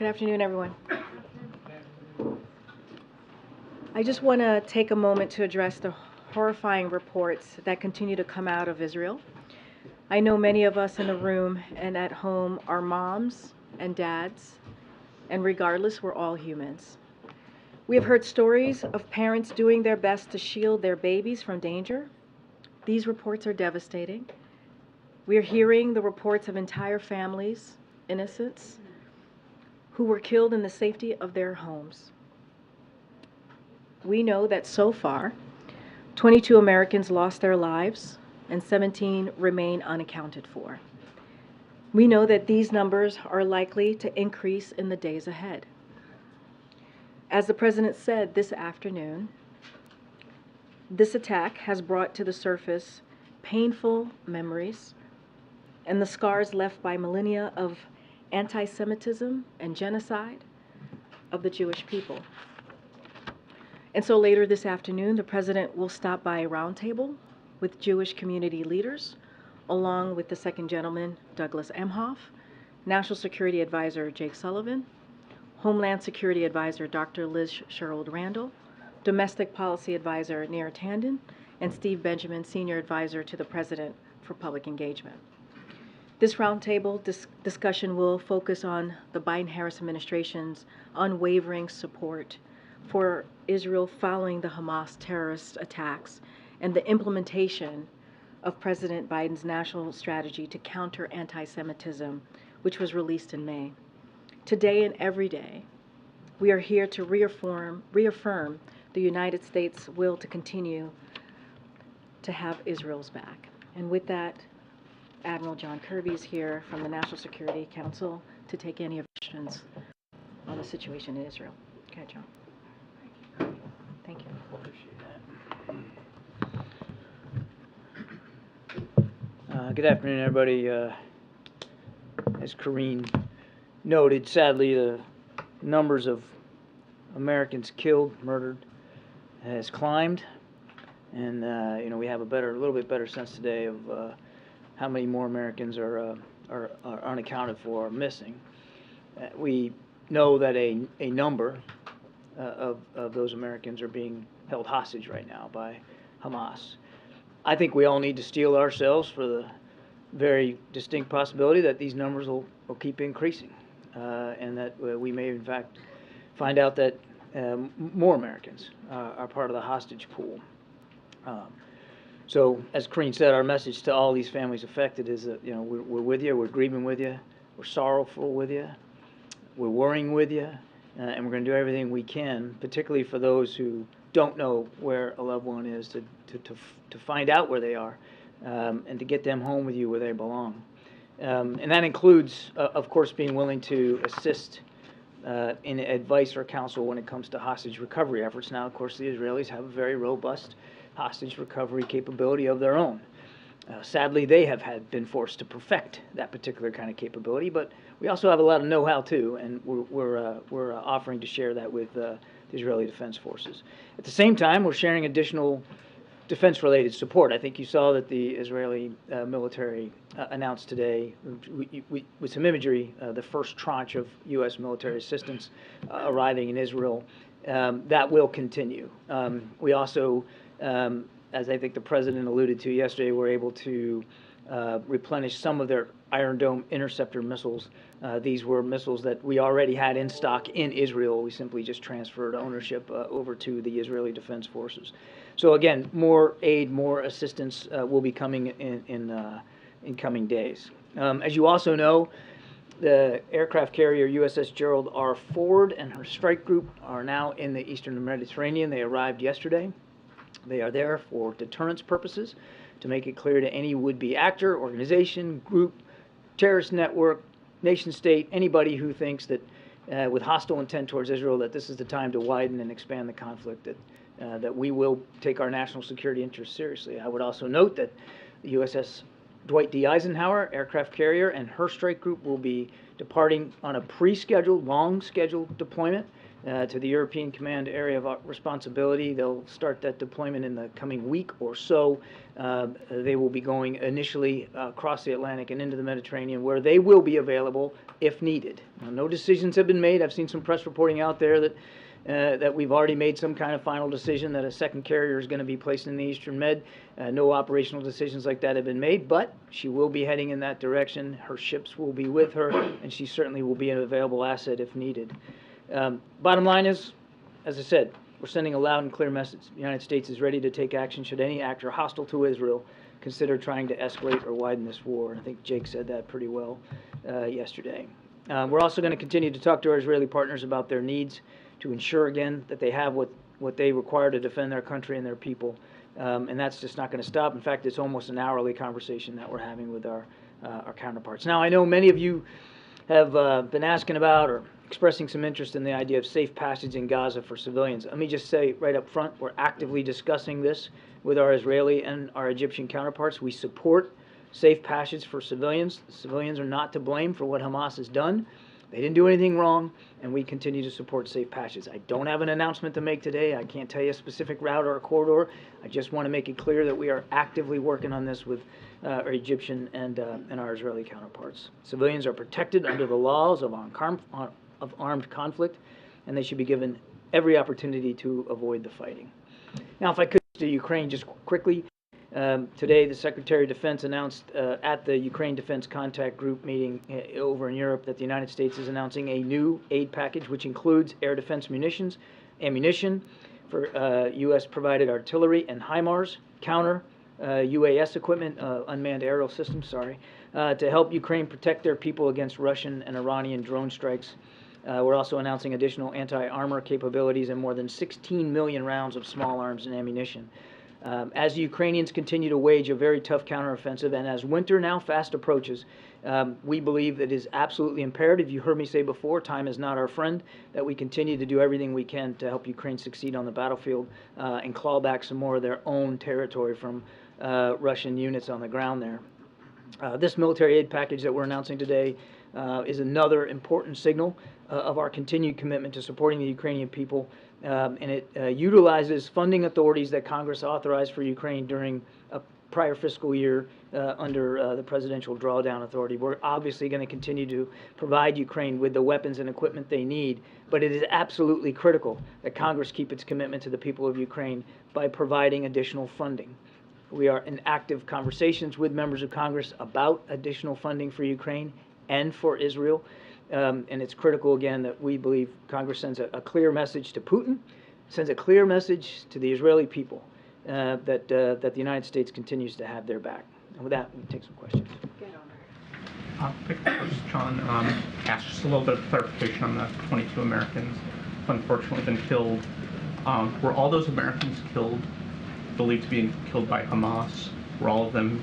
Good afternoon, everyone. I just want to take a moment to address the horrifying reports that continue to come out of Israel. I know many of us in the room and at home are moms and dads, and regardless, we're all humans. We have heard stories of parents doing their best to shield their babies from danger. These reports are devastating. We are hearing the reports of entire families, innocents, who were killed in the safety of their homes. We know that so far, 22 Americans lost their lives and 17 remain unaccounted for. We know that these numbers are likely to increase in the days ahead. As the President said this afternoon, this attack has brought to the surface painful memories and the scars left by millennia of anti-Semitism and genocide of the Jewish people. And so later this afternoon, the President will stop by a roundtable with Jewish community leaders, along with the Second Gentleman, Douglas Emhoff, National Security Advisor Jake Sullivan, Homeland Security Advisor Dr. Liz Sherwood Randall, Domestic Policy Advisor Neera Tanden, and Steve Benjamin, Senior Advisor to the President for Public Engagement. This roundtable discussion will focus on the Biden-Harris administration's unwavering support for Israel following the Hamas terrorist attacks and the implementation of President Biden's national strategy to counter anti-Semitism, which was released in May. Today and every day, we are here to reaffirm the United States' will to continue to have Israel's back. And with that, Admiral John Kirby is here from the National Security Council to take any questions on the situation in Israel. Okay, John. Thank you. Good afternoon, everybody. As Karine noted, sadly, the numbers of Americans killed, murdered, has climbed, and we have a little bit better sense today of how many more Americans are unaccounted for, or missing. We know that a number of those Americans are being held hostage right now by Hamas. I think we all need to steel ourselves for the very distinct possibility that these numbers will keep increasing, and that we may in fact find out that more Americans are part of the hostage pool. So, as Karine said, our message to all these families affected is that we're with you, we're grieving with you, we're sorrowful with you, we're worrying with you, and we're going to do everything we can, particularly for those who don't know where a loved one is, to find out where they are, and to get them home with you where they belong. And that includes, of course, being willing to assist in advice or counsel when it comes to hostage recovery efforts. Now, of course, the Israelis have a very robust hostage recovery capability of their own. Sadly, they have been forced to perfect that particular kind of capability, but we also have a lot of know-how too, and we're offering to share that with the Israeli Defense Forces. At the same time, we're sharing additional defense-related support. I think you saw that the Israeli military announced today, with some imagery, the first tranche of U.S. military assistance arriving in Israel. That will continue. We also, as I think the President alluded to yesterday, were able to replenish some of their Iron Dome interceptor missiles. These were missiles that we already had in stock in Israel. We simply just transferred ownership over to the Israeli Defense Forces. So again, more aid, more assistance will be coming in coming days. As you also know, the aircraft carrier USS Gerald R. Ford and her strike group are now in the Eastern Mediterranean. They arrived yesterday. They are there for deterrence purposes, to make it clear to any would-be actor, organization, group, terrorist network, nation state, anybody who thinks that with hostile intent towards Israel, that this is the time to widen and expand the conflict, that we will take our national security interests seriously. I would also note that the USS Dwight D. Eisenhower aircraft carrier and her strike group will be departing on a pre-scheduled, long-scheduled deployment to the European Command Area of Responsibility. They'll start that deployment in the coming week or so. They will be going initially across the Atlantic and into the Mediterranean, where they will be available if needed. Now, no decisions have been made. I've seen some press reporting out there that we've already made some kind of final decision that a second carrier is going to be placed in the Eastern Med. No operational decisions like that have been made, but she will be heading in that direction. Her ships will be with her, and she certainly will be an available asset if needed. Bottom line is, as I said, we're sending a loud and clear message. The United States is ready to take action should any actor hostile to Israel consider trying to escalate or widen this war. And I think Jake said that pretty well yesterday. We're also going to continue to talk to our Israeli partners about their needs to ensure, again, that they have what they require to defend their country and their people. And that's just not going to stop. In fact, it's almost an hourly conversation that we're having with our counterparts. Now, I know many of you have been asking about or expressing some interest in the idea of safe passage in Gaza for civilians. Let me just say right up front, we're actively discussing this with our Israeli and our Egyptian counterparts. We support safe passage for civilians. The civilians are not to blame for what Hamas has done. They didn't do anything wrong, and we continue to support safe passage. I don't have an announcement to make today. I can't tell you a specific route or a corridor. I just want to make it clear that we are actively working on this with our Egyptian and our Israeli counterparts. Civilians are protected under the laws of armed conflict, and they should be given every opportunity to avoid the fighting. Now, if I could, to Ukraine just quickly. Today, the Secretary of Defense announced at the Ukraine Defense Contact Group meeting over in Europe that the United States is announcing a new aid package, which includes air defense ammunition for U.S.-provided artillery and HIMARS, counter UAS equipment, unmanned aerial systems, to help Ukraine protect their people against Russian and Iranian drone strikes. We're also announcing additional anti-armor capabilities and more than 16 million rounds of small arms and ammunition. As the Ukrainians continue to wage a very tough counteroffensive, and as winter now fast approaches, we believe that it is absolutely imperative, you heard me say before, time is not our friend, that we continue to do everything we can to help Ukraine succeed on the battlefield and claw back some more of their own territory from Russian units on the ground there. This military aid package that we're announcing today is another important signal of our continued commitment to supporting the Ukrainian people, and it utilizes funding authorities that Congress authorized for Ukraine during a prior fiscal year under the Presidential Drawdown Authority. We're obviously going to continue to provide Ukraine with the weapons and equipment they need, but it is absolutely critical that Congress keep its commitment to the people of Ukraine by providing additional funding. We are in active conversations with members of Congress about additional funding for Ukraine and for Israel. And it's critical, again, that we believe Congress sends a clear message to Putin, sends a clear message to the Israeli people that the United States continues to have their back. And with that, we can take some questions. I'll pick first, John. Ask just a little bit of clarification on the 22 Americans who unfortunately been killed. Were all those Americans believed to be killed by Hamas? Were all of them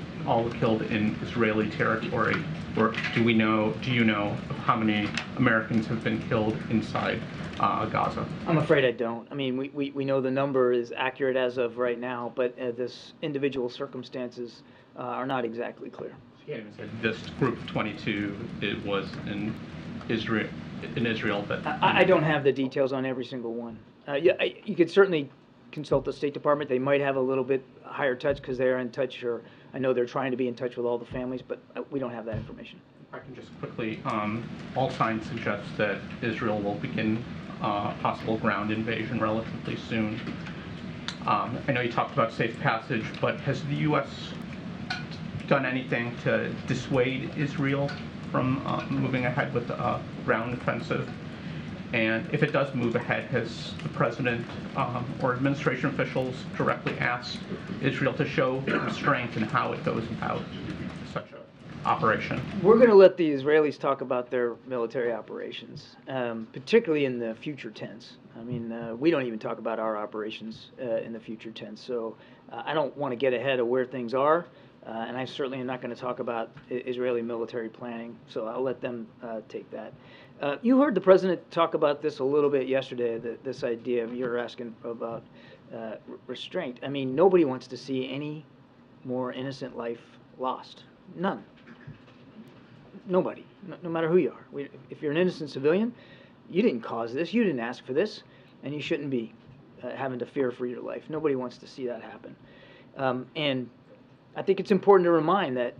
killed in Israeli territory? Or do you know of how many Americans have been killed inside Gaza? I'm afraid I don't. I mean, we know the number is accurate as of right now, but this individual circumstances are not exactly clear. Yeah, this group of 22, it was in Israel, but I don't have the details on every single one. You could certainly consult the State Department. They might have a little bit higher touch because they are in touch, or I know they're trying to be in touch with all the families, but we don't have that information. If I can just quickly, all signs suggest that Israel will begin possible ground invasion relatively soon. I know you talked about safe passage, but has the U.S. done anything to dissuade Israel from moving ahead with a ground offensive? And if it does move ahead, has the president or administration officials directly asked Israel to show restraint in how it goes about such an operation? We're going to let the Israelis talk about their military operations, particularly in the future tense. I mean, we don't even talk about our operations in the future tense. So I don't want to get ahead of where things are. And I certainly am not going to talk about Israeli military planning, so I'll let them take that. You heard the president talk about this a little bit yesterday, this idea you're asking about restraint. I mean, nobody wants to see any more innocent life lost. None. Nobody, no matter who you are. If you're an innocent civilian, you didn't cause this, you didn't ask for this, and you shouldn't be having to fear for your life. Nobody wants to see that happen. And I think it's important to remind that,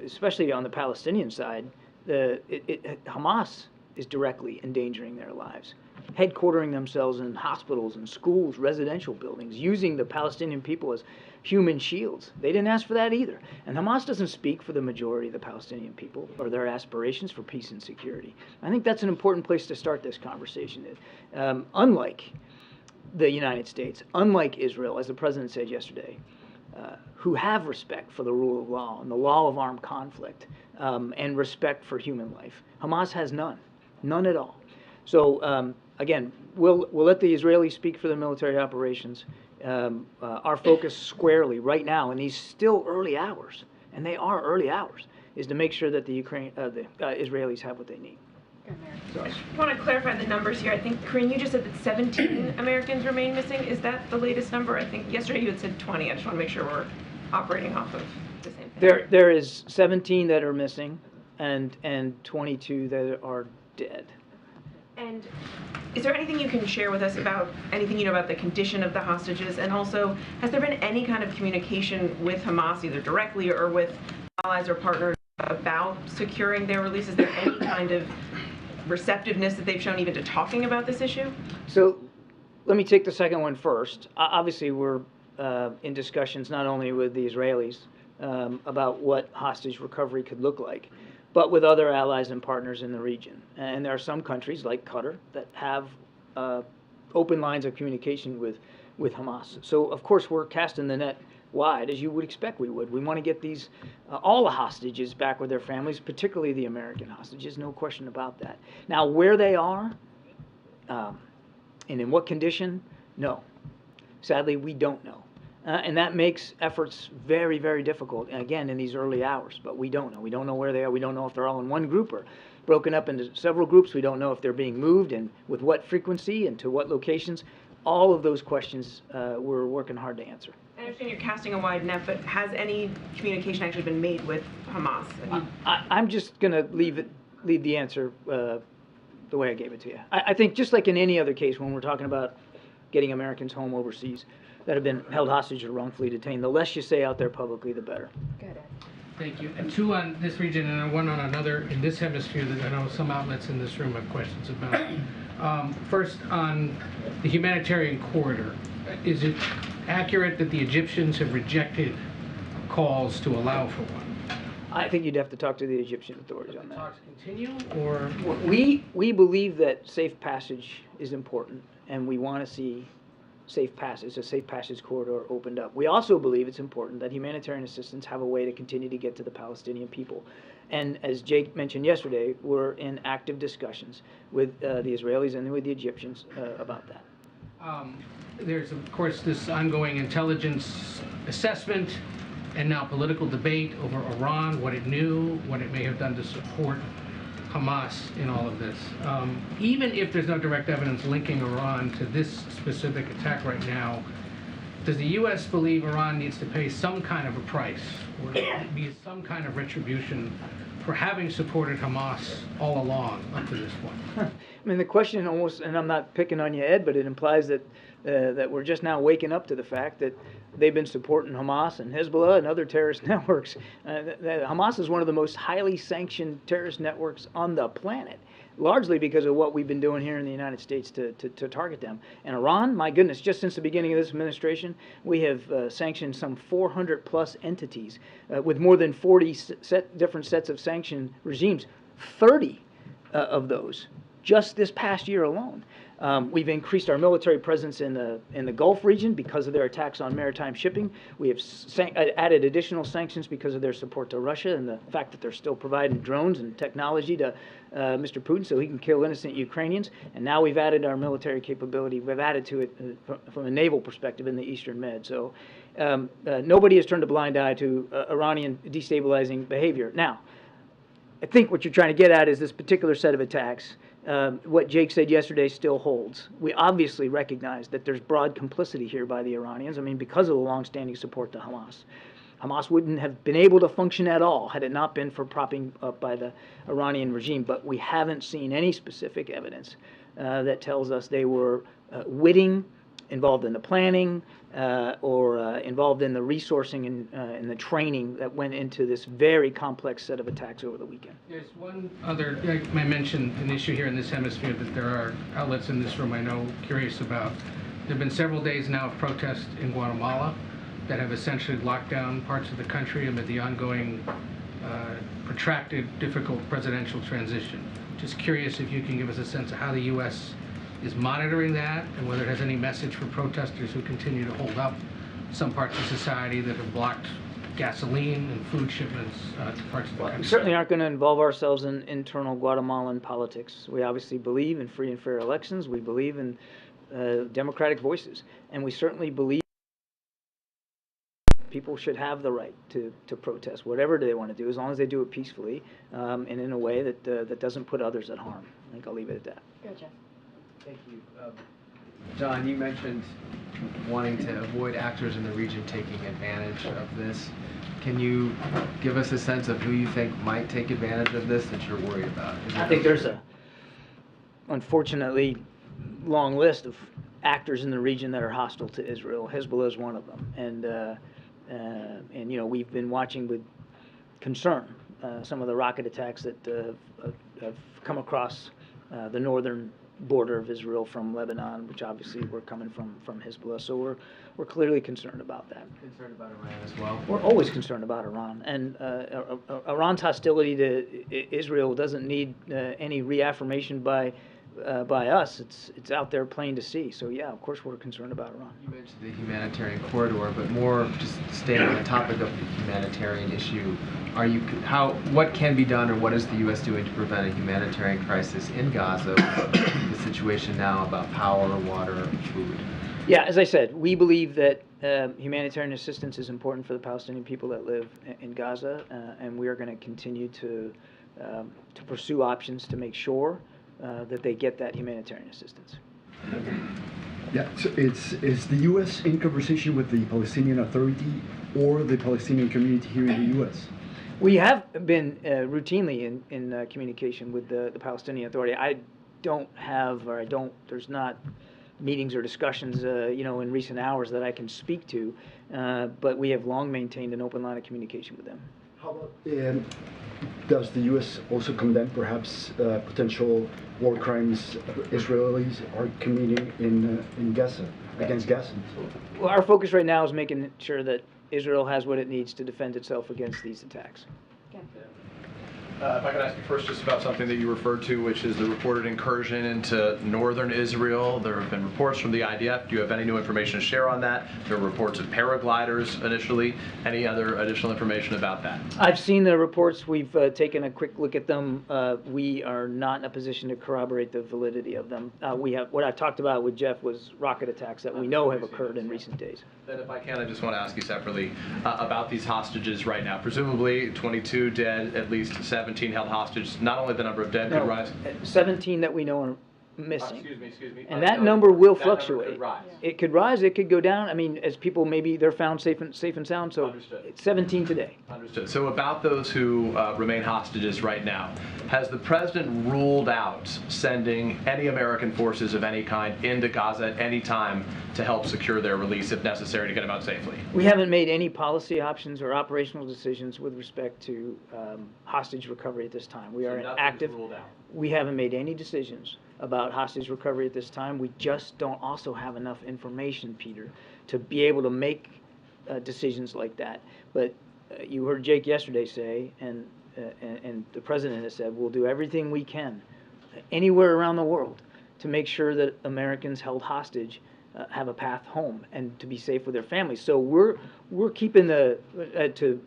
especially on the Palestinian side, Hamas is directly endangering their lives, headquartering themselves in hospitals and schools, residential buildings, using the Palestinian people as human shields. They didn't ask for that either. And Hamas doesn't speak for the majority of the Palestinian people or their aspirations for peace and security. I think that's an important place to start this conversation. Unlike the United States, unlike Israel, as the president said yesterday, who have respect for the rule of law and the law of armed conflict, and respect for human life, Hamas has none at all. So again, we'll let the Israelis speak for their military operations. Our focus squarely right now in these still early hours, and they are early hours, is to make sure that the Israelis have what they need. I just want to clarify the numbers here. I think, Karine, you just said that 17 Americans remain missing. Is that the latest number? I think yesterday you had said 20. I just want to make sure we're operating off of the same thing. There is 17 that are missing and 22 that are dead. And is there anything you can share with us about anything you know about the condition of the hostages? And also, has there been any kind of communication with Hamas, either directly or with allies or partners, about securing their release? Is there any kind of receptiveness that they've shown even to talking about this issue? So let me take the second one first. Obviously, we're in discussions not only with the Israelis about what hostage recovery could look like, but with other allies and partners in the region. And there are some countries like Qatar that have open lines of communication with Hamas. So of course we're casting the net wide, as you would expect we would. We want to get these all the hostages back with their families, particularly the American hostages, no question about that. Now where they are and in what condition, no. Sadly, we don't know. And that makes efforts very, very difficult, again, in these early hours. But we don't know. We don't know where they are. We don't know if they're all in one group or broken up into several groups. We don't know if they're being moved and with what frequency and to what locations. All of those questions we're working hard to answer. I understand you're casting a wide net, but has any communication actually been made with Hamas? I'm just going to leave the answer the way I gave it to you. I think just like in any other case when we're talking about getting Americans home overseas that have been held hostage or wrongfully detained, the less you say out there publicly, the better. Got it. Thank you. And two on this region and one on another in this hemisphere that I know some outlets in this room have questions about. First, on the humanitarian corridor, is it accurate that the Egyptians have rejected calls to allow for one? I think you'd have to talk to the Egyptian authorities on that. Talks continue, or? We believe that safe passage is important, and we want to see a safe passage corridor opened up. We also believe it's important that humanitarian assistance have a way to continue to get to the Palestinian people. And as Jake mentioned yesterday, we're in active discussions with the Israelis and with the Egyptians about that. There's, of course, this ongoing intelligence assessment and now political debate over Iran, what it knew, what it may have done to support Hamas in all of this. Even if there's no direct evidence linking Iran to this specific attack right now, does the U.S. believe Iran needs to pay some kind of a price or be some kind of retribution for having supported Hamas all along up to this point? I mean, the question almost, and I'm not picking on you, Ed, but it implies that that we're just now waking up to the fact that they've been supporting Hamas and Hezbollah and other terrorist networks. Hamas is one of the most highly sanctioned terrorist networks on the planet, largely because of what we've been doing here in the United States to target them. And Iran, my goodness, just since the beginning of this administration, we have sanctioned some 400 plus entities with more than 40 different sets of sanction regimes, 30 of those just this past year alone. We've increased our military presence in the Gulf region because of their attacks on maritime shipping. We have added additional sanctions because of their support to Russia and the fact that they're still providing drones and technology to Mr. Putin so he can kill innocent Ukrainians. And now we've added our military capability. We've added to it from a naval perspective in the Eastern Med. So nobody has turned a blind eye to Iranian destabilizing behavior. Now, I think what you're trying to get at is this particular set of attacks. What Jake said yesterday still holds. We obviously recognize that there's broad complicity here by the Iranians, I mean, because of the longstanding support to Hamas. Hamas wouldn't have been able to function at all had it not been for propping up by the Iranian regime. But we haven't seen any specific evidence that tells us they were witting, involved in the planning, or involved in the resourcing and the training that went into this very complex set of attacks over the weekend. There's one other, I mentioned an issue here in this hemisphere that there are outlets in this room I know curious about. There have been several days now of protests in Guatemala that have essentially locked down parts of the country amid the ongoing protracted, difficult presidential transition. Just curious if you can give us a sense of how the U.S. is monitoring that and whether it has any message for protesters who continue to hold up some parts of society that have blocked gasoline and food shipments to parts of the country. We certainly aren't going to involve ourselves in internal Guatemalan politics. We obviously believe in free and fair elections. We believe in democratic voices. And we certainly believe people should have the right to protest, whatever they want to do, as long as they do it peacefully and in a way that doesn't put others at harm. I think I'll leave it at that. Gotcha. Thank you. John, you mentioned wanting to avoid actors in the region taking advantage of this. Can you give us a sense of who you think might take advantage of this that you're worried about? I think there's a, unfortunately, long list of actors in the region that are hostile to Israel. Hezbollah is one of them. And you know, we've been watching with concern some of the rocket attacks that have come across the northern border of Israel from Lebanon, which obviously were coming from Hezbollah. So we're clearly concerned about that. Concerned about Iran as well? We're always concerned about Iran. And Iran's hostility to Israel doesn't need any reaffirmation by us. It's out there plain to see. So yeah, of course we're concerned about Iran. You mentioned the humanitarian corridor, but more just staying on the topic of the humanitarian issue. What can be done, or what is the U.S. doing to prevent a humanitarian crisis in Gaza? The situation now about power, water, food. Yeah, as I said, we believe that humanitarian assistance is important for the Palestinian people that live in Gaza, and we are going to continue to pursue options to make sure that they get that humanitarian assistance. Yeah, so is the U.S. in conversation with the Palestinian Authority or the Palestinian community here in the U.S.? We have been routinely in communication with the Palestinian Authority. There's not meetings or discussions, in recent hours that I can speak to, but we have long maintained an open line of communication with them. How about, does the U.S. also condemn perhaps potential war crimes Israelis are committing in Gaza, against Gaza? Well, our focus right now is making sure that Israel has what it needs to defend itself against these attacks. If I could ask you first just about something that you referred to, which is the reported incursion into northern Israel. There have been reports from the IDF. Do you have any new information to share on that? There were reports of paragliders initially. Any other additional information about that? I've seen the reports. We've taken a quick look at them. We are not in a position to corroborate the validity of them. What I talked about with Jeff was rocket attacks that we know have occurred in recent days. Then if I can, I just want to ask you separately about these hostages right now. Presumably 22 dead, at least 17 held hostage. Not only the number of dead could rise. 17 that we know are missing. Excuse me. And that number will that fluctuate. Number could rise. It could rise, it could go down. I mean, as people, maybe they're found safe and sound, so Understood. it's 17 today. Understood. So about those who remain hostages right now, has the president ruled out sending any American forces of any kind into Gaza at any time to help secure their release if necessary to get them out safely? We haven't made any policy options or operational decisions with respect to hostage recovery at this time. We are in nothing's active. ruled out. We haven't made any decisions about hostage recovery at this time. We just don't also have enough information, Peter, to be able to make decisions like that. But you heard Jake yesterday say, and the president has said, we'll do everything we can anywhere around the world to make sure that Americans held hostage have a path home and to be safe with their families. So we're keeping to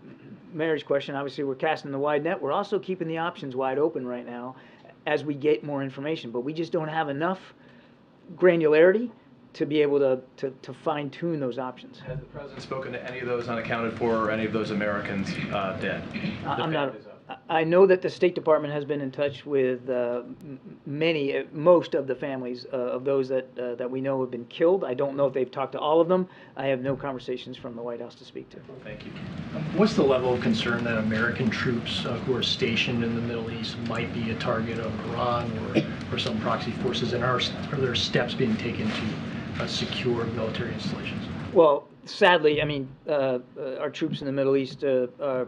Mary's question, obviously we're casting the wide net. We're also keeping the options wide open right now as we get more information, but we just don't have enough granularity to be able to fine-tune those options. Has the president spoken to any of those unaccounted for or any of those Americans dead? I'm not I know that the State Department has been in touch with most of the families of those that we know have been killed. I don't know if they've talked to all of them. I have no conversations from the White House to speak to. Thank you. What's the level of concern that American troops who are stationed in the Middle East might be a target of Iran or some proxy forces, and are there steps being taken to secure military installations? Well, sadly, I mean, our troops in the Middle East are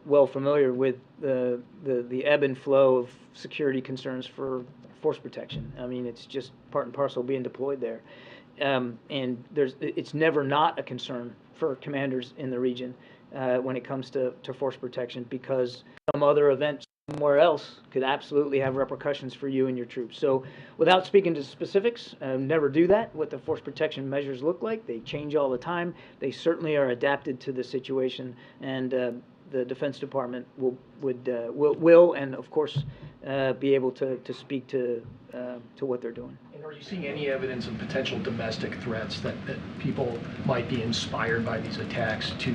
well familiar with the ebb and flow of security concerns for force protection. I mean, it's just part and parcel being deployed there. And it's never not a concern for commanders in the region when it comes to force protection, because some other event somewhere else could absolutely have repercussions for you and your troops. So without speaking to specifics, never do that. What the force protection measures look like, they change all the time. They certainly are adapted to the situation, and the Defense Department will and of course be able to speak to what they're doing. And are you seeing any evidence of potential domestic threats that people might be inspired by these attacks to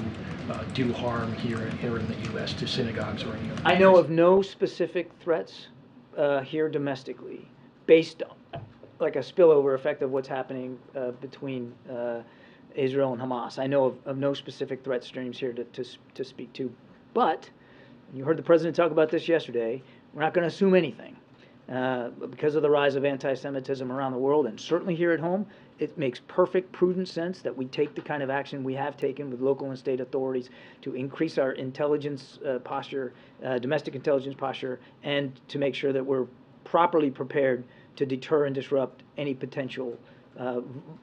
do harm here in the U.S. to synagogues or any other? I know of no specific threats here domestically, based on, like, a spillover effect of what's happening between Israel and Hamas. I know of no specific threat streams here to speak to. But you heard the president talk about this yesterday. We're not going to assume anything. Because of the rise of anti-Semitism around the world, and certainly here at home, it makes perfect, prudent sense that we take the kind of action we have taken with local and state authorities to increase our intelligence posture, domestic intelligence posture, and to make sure that we're properly prepared to deter and disrupt any potential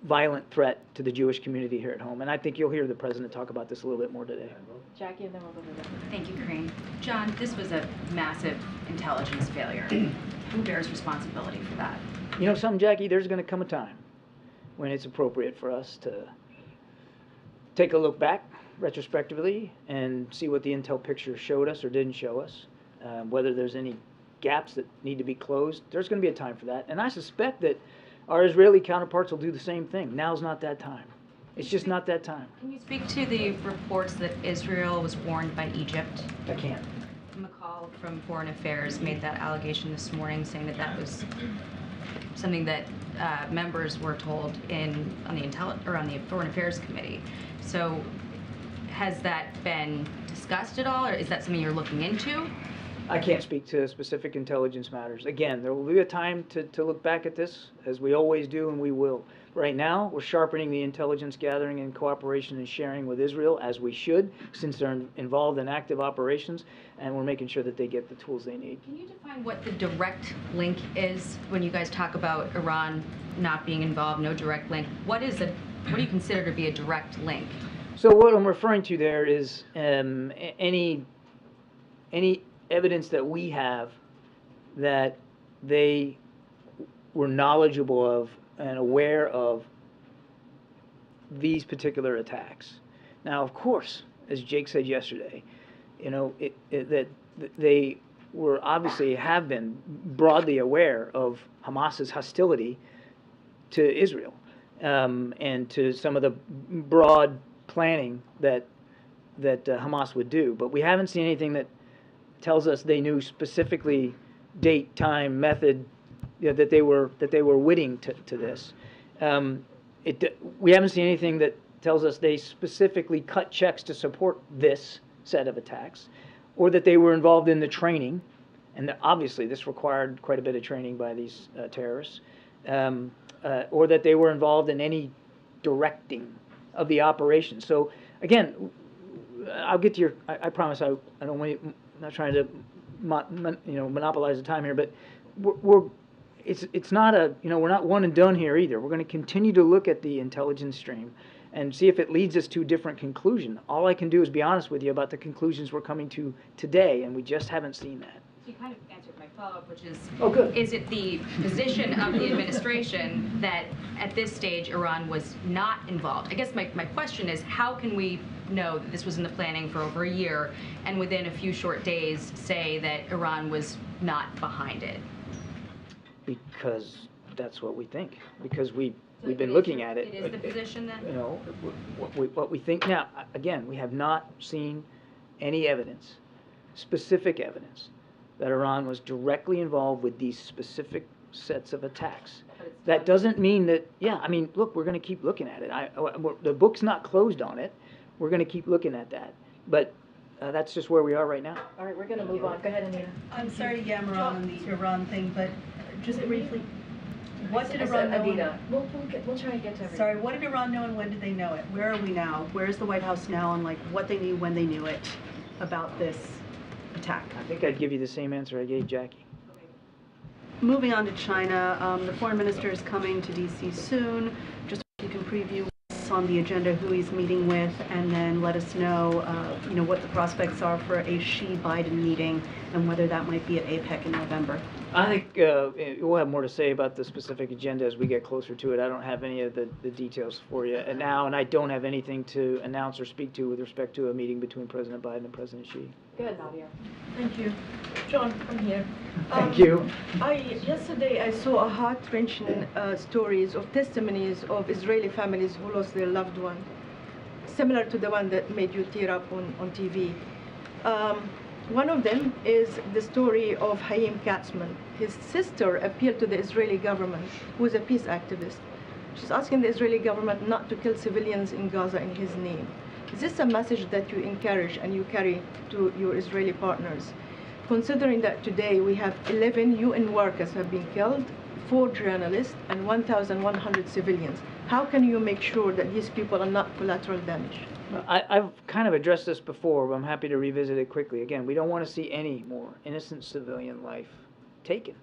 violent threat to the Jewish community here at home. And I think you'll hear the president talk about this a little bit more today. Jackie, and then we'll go to the Thank you, Karine. John, this was a massive intelligence failure. Who bears responsibility for that? You know something, Jackie? There's going to come a time when it's appropriate for us to take a look back retrospectively and see what the intel picture showed us or didn't show us, whether there's any gaps that need to be closed. There's going to be a time for that. And I suspect that our Israeli counterparts will do the same thing. Now's not that time. It's just not that time. Can you speak to the reports that Israel was warned by Egypt? I can't. McCall from Foreign Affairs made that allegation this morning, saying that that was something that members were told on the Foreign Affairs Committee. So has that been discussed at all, or is that something you're looking into? I can't speak to specific intelligence matters. Again, there will be a time to look back at this, as we always do, and we will. Right now, we're sharpening the intelligence gathering and cooperation and sharing with Israel, as we should, since they're involved in active operations, and we're making sure that they get the tools they need. Can you define what the direct link is when you guys talk about Iran not being involved, no direct link? What do you consider to be a direct link? So what I'm referring to there is any evidence that we have that they were knowledgeable of and aware of these particular attacks. Now, of course, as Jake said yesterday, you know, that they were obviously have been broadly aware of Hamas's hostility to Israel and to some of the broad planning that Hamas would do. But we haven't seen anything that tells us they knew specifically date, time, method, you know, that they were witting to this. We haven't seen anything that tells us they specifically cut checks to support this set of attacks, or that they were involved in the training, and obviously this required quite a bit of training by these terrorists, or that they were involved in any directing of the operation. So again, I'll get to your. I promise I don't want. I'm not trying to, monopolize the time here, but it's not a, we're not one and done here either. We're going to continue to look at the intelligence stream and see if it leads us to a different conclusion. All I can do is be honest with you about the conclusions we're coming to today, and we just haven't seen that. You kind of answered my follow-up, which is, good. Is it the position of the administration that at this stage Iran was not involved? I guess my question is, how can we know that this was in the planning for over a year and within a few short days say that Iran was not behind it? Because that's what we think. Because we've been looking at it. It is the position then? You know, what we think now. Again, we have not seen any evidence specific evidence that Iran was directly involved with these specific sets of attacks. That doesn't mean that, yeah, I mean, look, we're going to keep looking at it. The book's not closed on it. We're going to keep looking at that. But that's just where we are right now. All right, we're going to move on. Go ahead, Anita. I'm sorry to yammer on the Iran thing, but just briefly, what did Iran know? Anita, we'll try and get to everything. Sorry, what did Iran know and when did they know it? Where are we now? Where's the White House now and like what they knew when they knew it about this attack? I think I'd give you the same answer I gave Jackie. Moving on to China, the foreign minister is coming to DC soon. Just if you can preview what's on the agenda, who he's meeting with, and then let us know, what the prospects are for a Xi-Biden meeting and whether that might be at APEC in November. I think we'll have more to say about the specific agenda as we get closer to it. I don't have any of the details for you now, and I don't have anything to announce or speak to with respect to a meeting between President Biden and President Xi. Go ahead, Nadia. Thank you. John, I'm here. Thank you. Yesterday I saw a heart-wrenching stories of testimonies of Israeli families who lost their loved one, similar to the one that made you tear up on TV. One of them is the story of Haim Katzman. His sister appealed to the Israeli government, who is a peace activist. She's asking the Israeli government not to kill civilians in Gaza in his name. Is this a message that you encourage and you carry to your Israeli partners? Considering that today we have 11 UN workers have been killed, 4 journalists, and 1,100 civilians, how can you make sure that these people are not collateral damage? I've kind of addressed this before, but I'm happy to revisit it quickly. Again, we don't want to see any more innocent civilian life taken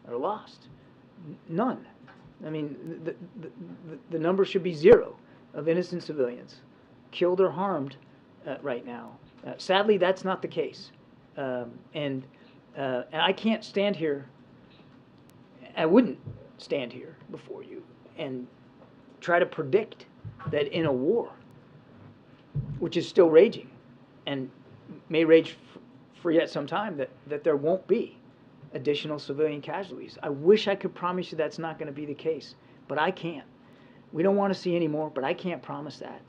or lost. None. I mean, the number should be 0 of innocent civilians killed or harmed right now. Sadly, that's not the case. And I can't stand here, I wouldn't stand here before you and try to predict that in a war, which is still raging and may rage for yet some time, that there won't be additional civilian casualties. I wish I could promise you that's not going to be the case, but I can't. We don't want to see any more, but I can't promise that.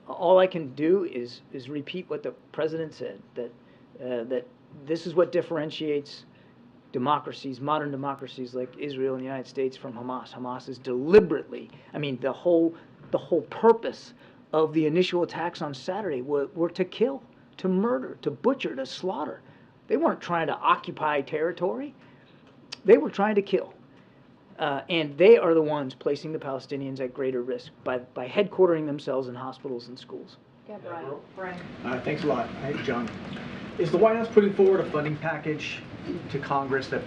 All I can do is repeat what the president said, that this is what differentiates democracies, modern democracies like Israel and the United States, from Hamas. Hamas is deliberately, I mean, the whole purpose of the initial attacks on Saturday were to kill, to murder, to butcher, to slaughter. They weren't trying to occupy territory. They were trying to kill. And they are the ones placing the Palestinians at greater risk by headquartering themselves in hospitals and schools. Yeah, Brian. Thanks a lot. Hi, John. Is the White House putting forward a funding package to Congress that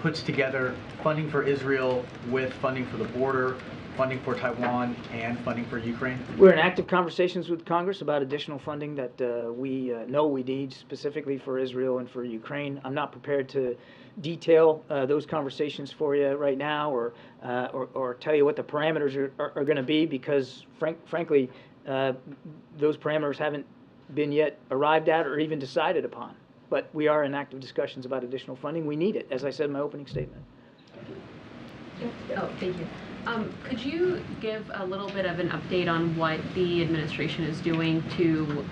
puts together funding for Israel with funding for the border, funding for Taiwan, and funding for Ukraine? We're in active conversations with Congress about additional funding that we know we need specifically for Israel and for Ukraine. I'm not prepared to detail those conversations for you right now, or tell you what the parameters are going to be, because frankly, those parameters haven't been yet arrived at or even decided upon. But we are in active discussions about additional funding. We need it, as I said in my opening statement. Oh, thank you. Could you give a little bit of an update on what the administration is doing to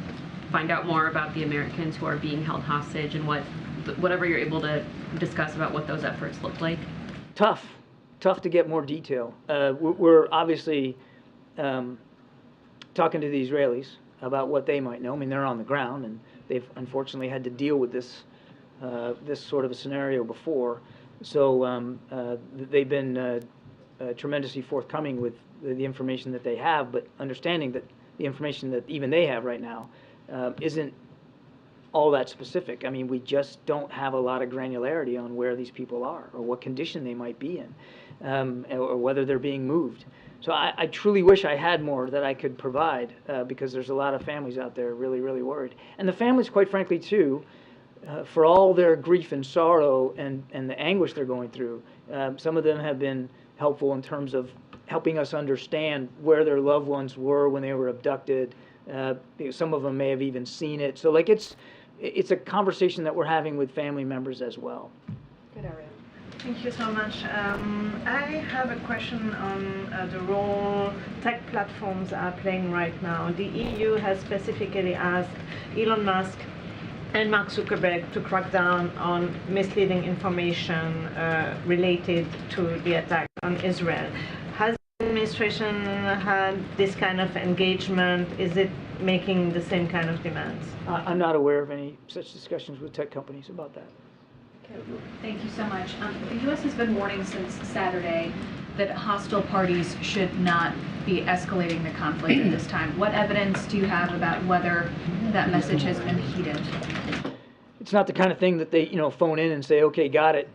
find out more about the Americans who are being held hostage, and whatever you're able to discuss about what those efforts look like? Tough to get more detail. We're obviously talking to the Israelis about what they might know. I mean, they're on the ground, and they've unfortunately had to deal with this sort of a scenario before. So they've been tremendously forthcoming with the information that they have, but understanding that the information that even they have right now isn't all that specific. I mean, we just don't have a lot of granularity on where these people are or what condition they might be in, or whether they're being moved. So I truly wish I had more that I could provide, because there's a lot of families out there really, really worried. And the families, quite frankly, too, for all their grief and sorrow and the anguish they're going through, some of them have been helpful in terms of helping us understand where their loved ones were when they were abducted. Some of them may have even seen it. So, like, it's a conversation that we're having with family members as well. Good, Ariel. Thank you so much. I have a question on the role tech platforms are playing right now. The EU has specifically asked Elon Musk and Mark Zuckerberg to crack down on misleading information related to the attack on Israel. Has the administration had this kind of engagement? Is it making the same kind of demands? I'm not aware of any such discussions with tech companies about that. Thank you so much. The U.S. has been warning since Saturday that hostile parties should not be escalating the conflict at this time. What evidence do you have about whether that message has been heeded? It's not the kind of thing that they, phone in and say, okay, got it.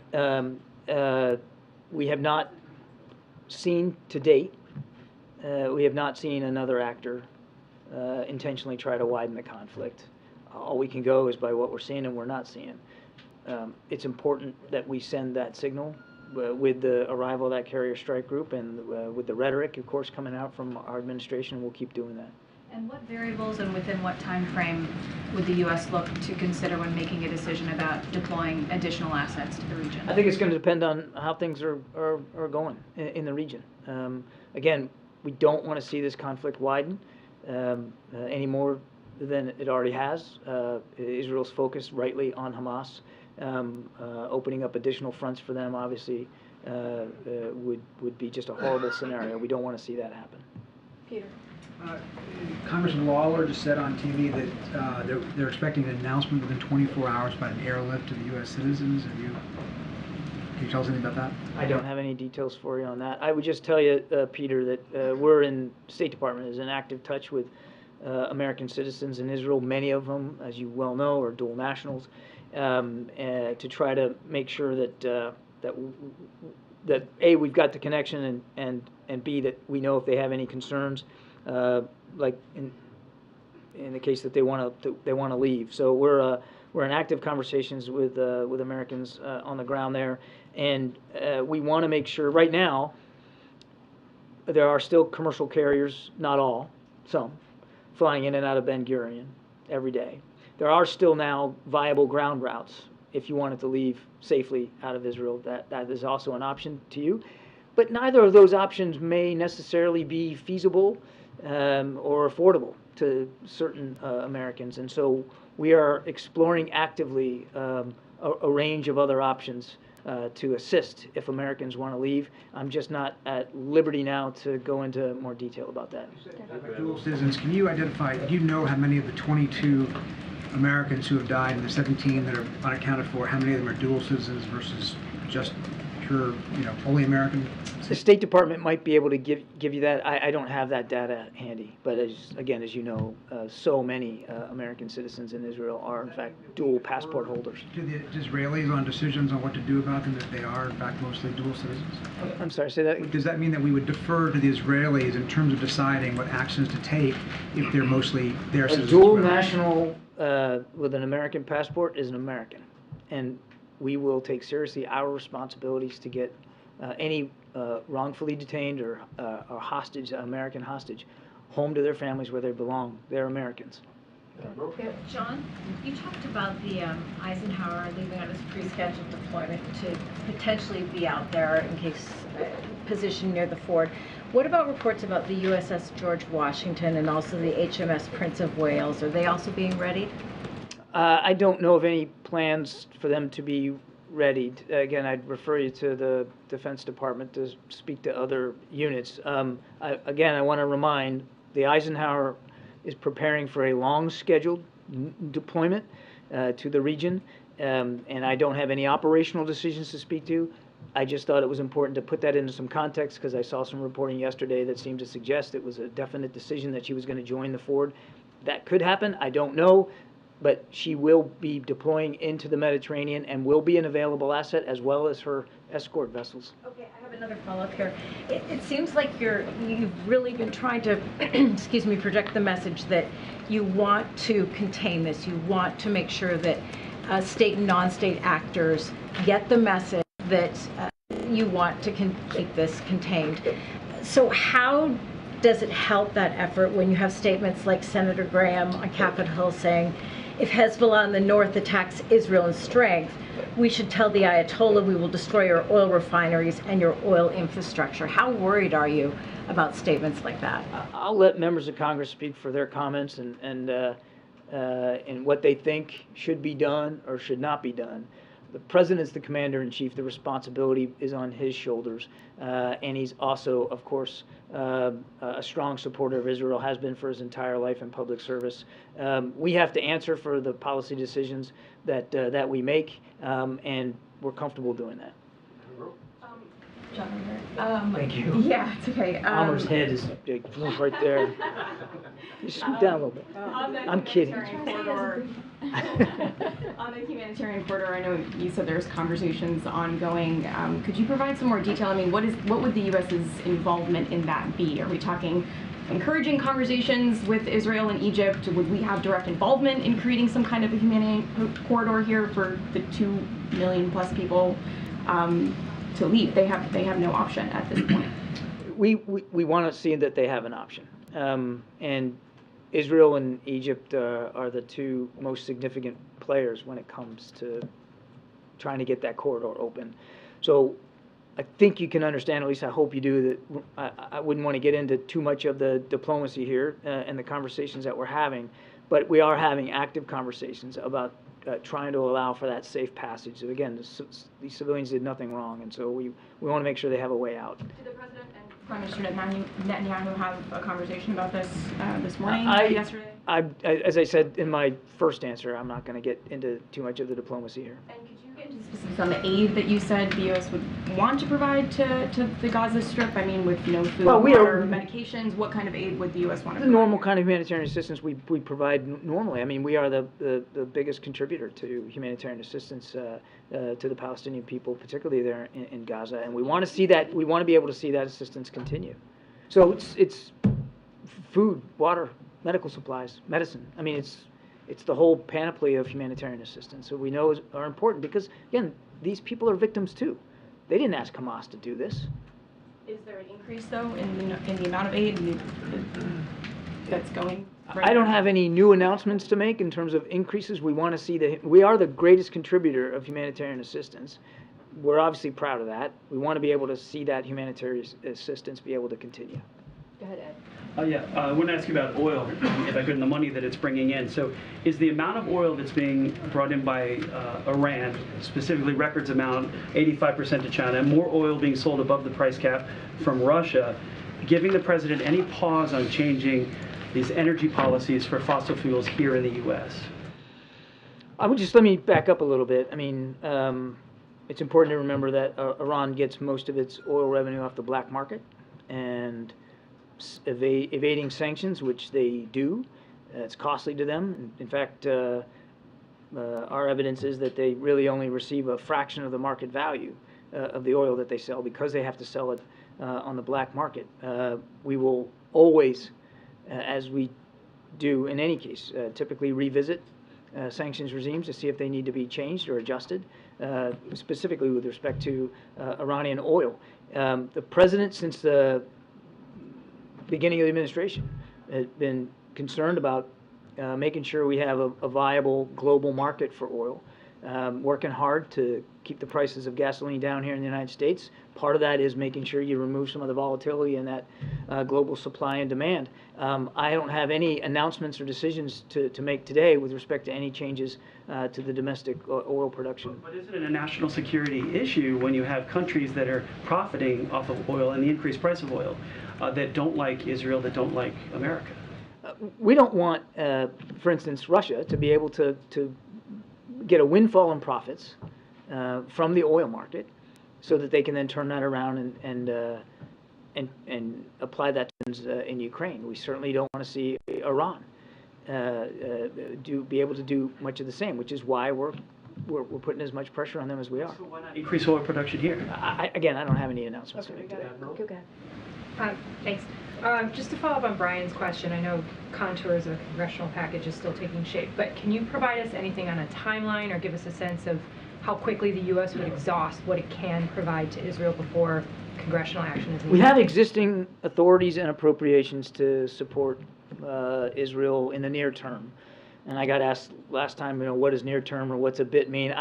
We have not seen to date, we have not seen another actor intentionally try to widen the conflict. All we can go is by what we're seeing and we're not seeing. It's important that we send that signal with the arrival of that carrier strike group and with the rhetoric, of course, coming out from our administration. We'll keep doing that. And what variables and within what time frame would the U.S. look to consider when making a decision about deploying additional assets to the region? I think it's going to depend on how things are going in the region. Again, we don't want to see this conflict widen any more than it already has. Israel's focused rightly on Hamas. Opening up additional fronts for them obviously would be just a horrible scenario. We don't want to see that happen. Peter. Congressman Lawler just said on TV that they're expecting an announcement within 24 hours about an airlift to the U.S. citizens. Can you tell us anything about that? I don't have any details for you on that. I would just tell you, Peter, that we're in State Department is in active touch with American citizens in Israel. Many of them, as you well know, are dual nationals, to try to make sure that that A, we've got the connection, and B, that we know if they have any concerns, like in the case that they want to leave. So we're in active conversations with Americans on the ground there, and we want to make sure. Right now, there are still commercial carriers, not all, some, flying in and out of Ben Gurion every day. There are still now viable ground routes if you wanted to leave safely out of Israel. That is also an option to you. But neither of those options may necessarily be feasible or affordable to certain Americans. And so we are exploring actively a range of other options to assist if Americans want to leave. I'm just not at liberty now to go into more detail about that. Dual citizens, can you identify, do you know how many of the 22 Americans who have died and the 17 that are unaccounted for, how many of them are dual citizens versus just pure, only American? The State Department might be able to give you that. I don't have that data handy, but as you know, so many American citizens in Israel are in fact dual passport holders. Do the Israelis on decisions on what to do about them that they are in fact mostly dual citizens? I'm sorry, say that. Does that mean that we would defer to the Israelis in terms of deciding what actions to take if they're mostly their citizens? A dual national with an American passport is an American, and we will take seriously our responsibilities to get any wrongfully detained or hostage, American hostage, home to their families where they belong. They're Americans. John, you talked about the Eisenhower leaving on his pre-scheduled deployment to potentially be out there in case positioned near the fort. What about reports about the USS George Washington and also the HMS Prince of Wales? Are they also being readied? I don't know of any plans for them to be readied. Again, I'd refer you to the Defense Department to speak to other units. Again, I want to remind the Eisenhower is preparing for a long scheduled deployment to the region, and I don't have any operational decisions to speak to. I just thought it was important to put that into some context because I saw some reporting yesterday that seemed to suggest it was a definite decision that she was going to join the Ford. That could happen. I don't know. But she will be deploying into the Mediterranean and will be an available asset as well as her escort vessels. Okay, I have another follow-up here. It seems like you've really been trying to, excuse me, project the message that you want to contain this. You want to make sure that state and non-state actors get the message that you want to keep this contained. So how does it help that effort when you have statements like Senator Graham on Capitol Hill saying, if Hezbollah in the north attacks Israel in strength, we should tell the Ayatollah we will destroy your oil refineries and your oil infrastructure. How worried are you about statements like that? I'll let members of Congress speak for their comments, and and what they think should be done or should not be done. The president's the commander-in-chief. The responsibility is on his shoulders, and he's also, of course, a strong supporter of Israel, has been for his entire life in public service. We have to answer for the policy decisions that we make, and we're comfortable doing that. Thank you. Yeah, it's okay. Amar's head is right there. You scoot down a little bit. I'm kidding. On the humanitarian corridor, I know you said there's conversations ongoing. Could you provide some more detail? I mean, what would the U.S.'s involvement in that be? Are we talking encouraging conversations with Israel and Egypt? Would we have direct involvement in creating some kind of a humanitarian corridor here for the 2 million plus people to leave? They have no option at this point. We want to see that they have an option, and Israel and Egypt are the two most significant players when it comes to trying to get that corridor open. So I think you can understand, at least I hope you do, that I wouldn't want to get into too much of the diplomacy here and the conversations that we're having, but we are having active conversations about trying to allow for that safe passage. So again, these civilians did nothing wrong, and so we want to make sure they have a way out. Did the president and Prime Minister Netanyahu have a conversation about this morning or yesterday? As I said in my first answer, I'm not going to get into too much of the diplomacy here. And could you get into specifics on the aid that you said the U.S. would want to provide to the Gaza Strip? I mean, with food, water, medications, what kind of aid would the U.S. want to provide? The normal kind of humanitarian assistance we provide normally. I mean, we are the biggest contributor to humanitarian assistance to the Palestinian people, particularly there in Gaza, and we want to see that. We want to be able to see that assistance continue. So it's food, water, medical supplies, medicine. I mean, it's the whole panoply of humanitarian assistance that we know are important because, again, these people are victims too. They didn't ask Hamas to do this. Is there an increase, though, in the amount of aid that's going? Right I don't have any new announcements to make in terms of increases. We want to see we are the greatest contributor of humanitarian assistance. We're obviously proud of that. We want to be able to see that humanitarian assistance be able to continue. Go ahead, Ed. I want to ask you about oil, if I could, and the money that it's bringing in. So is the amount of oil that's being brought in by Iran, specifically records amount, 85% to China, more oil being sold above the price cap from Russia, giving the president any pause on changing these energy policies for fossil fuels here in the U.S.? Let me back up a little bit. I mean, it's important to remember that Iran gets most of its oil revenue off the black market, and evading sanctions, which they do, it's costly to them. In fact, our evidence is that they really only receive a fraction of the market value of the oil that they sell because they have to sell it on the black market. We will always, as we do in any case, typically revisit sanctions regimes to see if they need to be changed or adjusted, specifically with respect to Iranian oil. The president, since the beginning of the administration, has been concerned about making sure we have a viable global market for oil, working hard to keep the prices of gasoline down here in the United States. Part of that is making sure you remove some of the volatility in that global supply and demand. I don't have any announcements or decisions to make today with respect to any changes to the domestic oil production. But isn't it a national security issue when you have countries that are profiting off of oil and the increased price of oil that don't like Israel, that don't like America? We don't want, for instance, Russia to be able to get a windfall in profits from the oil market, so that they can then turn that around and apply that in Ukraine. We certainly don't want to see Iran be able to do much of the same, which is why we're putting as much pressure on them as we are. So why not increase oil production here? Again, I don't have any announcements to make today. Go ahead. Thanks. Just to follow up on Brian's question, I know contours of a congressional package is still taking shape, but can you provide us anything on a timeline or give us a sense of how quickly the U.S. would exhaust what it can provide to Israel before congressional action is needed? We have existing authorities and appropriations to support Israel in the near term. And I got asked last time, what does near term or what's a bit mean?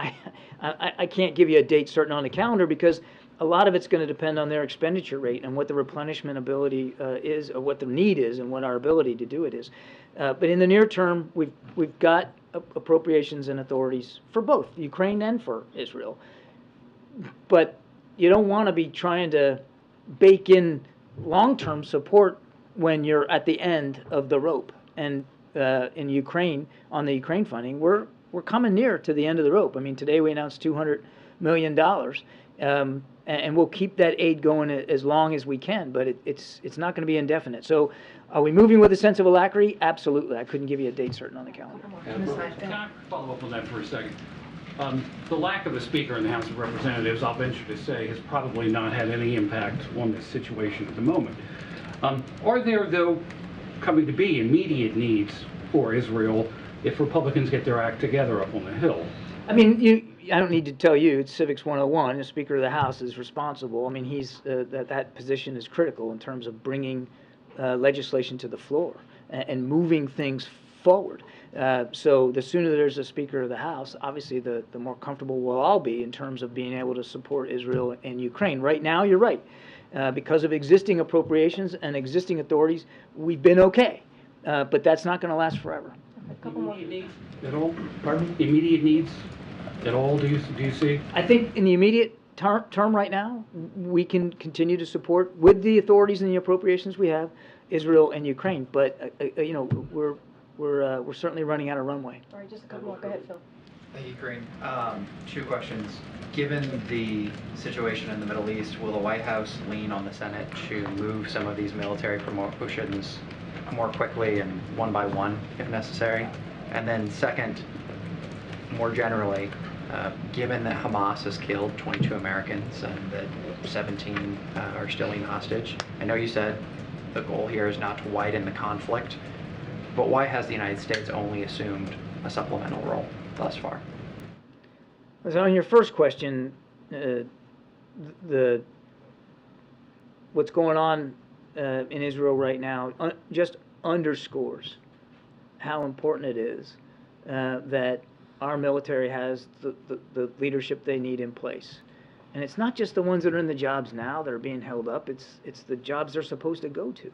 I can't give you a date certain on the calendar because a lot of it's going to depend on their expenditure rate and what the replenishment ability is, or what the need is, and what our ability to do it is. But in the near term, we've got appropriations and authorities for both Ukraine and for Israel. But you don't want to be trying to bake in long-term support when you're at the end of the rope. And in Ukraine, on the Ukraine funding, we're coming near to the end of the rope. I mean, today we announced $200 million, and we'll keep that aid going as long as we can, but it's not going to be indefinite. So are we moving with a sense of alacrity? Absolutely. I couldn't give you a date certain on the calendar. Can I follow up on that for a second? The lack of a speaker in the House of Representatives, I'll venture to say, has probably not had any impact on this situation at the moment. Are there, though, coming to be immediate needs for Israel if Republicans get their act together up on the Hill? I mean, I don't need to tell you, it's Civics 101. The Speaker of the House is responsible. I mean, that position is critical in terms of bringing legislation to the floor and moving things forward. So the sooner there's a Speaker of the House, obviously the more comfortable we'll all be in terms of being able to support Israel and Ukraine. Right now, you're right. Because of existing appropriations and existing authorities, we've been okay. But that's not going to last forever. Immediate needs at all? Pardon? Immediate needs at all, do you see? I think in the immediate term right now, we can continue to support, with the authorities and the appropriations we have, Israel and Ukraine. But, you know, we're certainly running out of runway. All right, just a couple more. Go ahead, Phil. Thank you, Karine. Two questions. Given the situation in the Middle East, will the White House lean on the Senate to move some of these military promotions more quickly and one by one, if necessary? And then second, more generally, given that Hamas has killed 22 Americans and that 17 are still in hostage, I know you said the goal here is not to widen the conflict, but why has the United States only assumed a supplemental role thus far? So on your first question, what's going on in Israel right now just underscores how important it is that our military has the leadership they need in place. And it's not just the ones that are in the jobs now that are being held up, it's the jobs they're supposed to go to.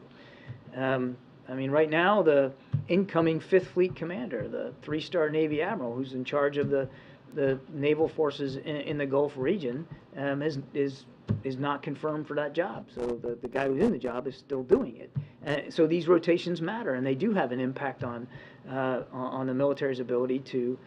I mean, right now, the incoming Fifth Fleet commander, the 3-star Navy admiral who's in charge of the naval forces in the Gulf region, is not confirmed for that job. So the guy who's in the job is still doing it. So these rotations matter, and they do have an impact on the military's ability to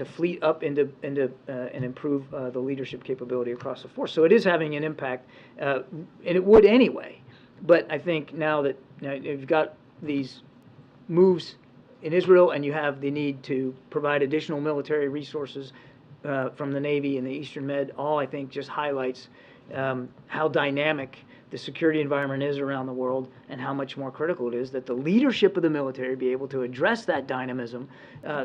fleet up and improve the leadership capability across the force. So it is having an impact, and it would anyway. But I think now that you've got these moves in Israel, and you have the need to provide additional military resources from the Navy and the Eastern Med, all I think just highlights how dynamic the security environment is around the world, and how much more critical it is that the leadership of the military be able to address that dynamism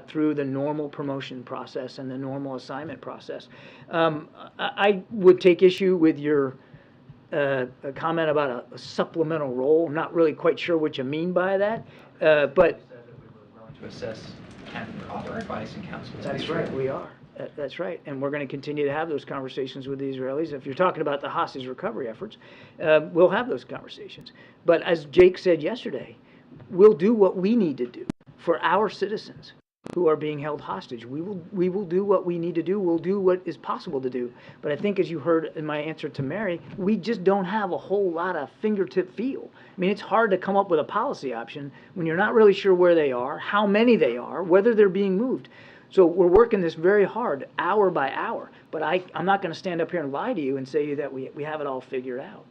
through the normal promotion process and the normal assignment process. I would take issue with your a comment about a supplemental role. I'm not really quite sure what you mean by that, but to assist and offer advice and counsel. That's right, we are. That's right, and we're going to continue to have those conversations with the Israelis. If you're talking about the hostage recovery efforts, we'll have those conversations. But as Jake said yesterday, we'll do what we need to do for our citizens who are being held hostage. We will do what we need to do. We'll do what is possible to do. But I think, as you heard in my answer to Mary, we just don't have a whole lot of fingertip feel. I mean, it's hard to come up with a policy option when you're not really sure where they are, how many they are, whether they're being moved. So we're working this very hard, hour by hour. But I'm not going to stand up here and lie to you and say that we have it all figured out.